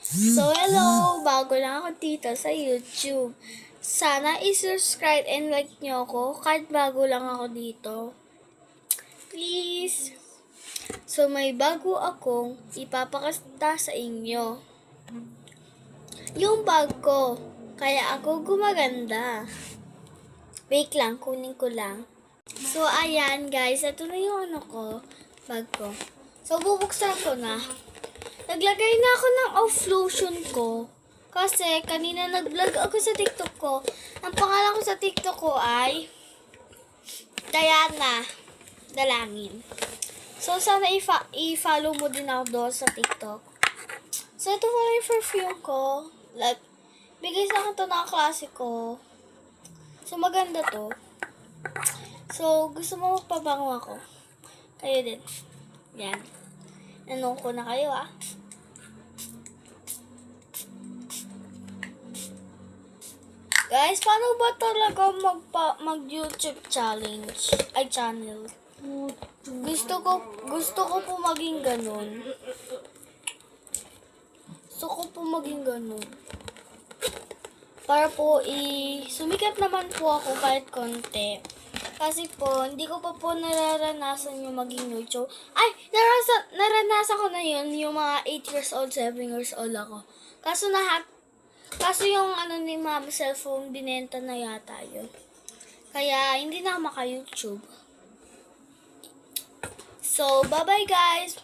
So, hello! Bago lang ako dito sa YouTube. Sana i-subscribe and like nyo ako kahit bago lang ako dito. Please! So, may bago akong ipapakasta sa inyo. Yung bag ko. Kaya ako gumaganda. Wait lang, kunin ko lang. So, ayan guys. Ito na yung bag ko. So, bubuksan ko na. Naglagay na ako ng off lotion ko. Kasi kanina nag-vlog ako sa TikTok ko. Ang pangalan ko sa TikTok ko ay Diana Dalangin. So, sana i-follow mo din ako doon sa TikTok. So, ito pala yung perfume ko. Like, bigay sa akin to ng klase ko. So, maganda to. So, gusto mo magpabango ako. Kayo din. Yan. Anong ko na kayo Guys, paano ba talaga mag-YouTube challenge? Ay, channel. Gusto ko po maging ganun. Para po sumikat naman po ako kahit konti. Kasi po, hindi ko pa po nararanasan yung maging YouTube. Ay, naranasan ko na yun, yung mga 8 years old, 7 years old ako. Kaso yung ni mama cellphone, binenta na yata yun. Kaya, hindi na ako maka-YouTube. So, bye-bye guys!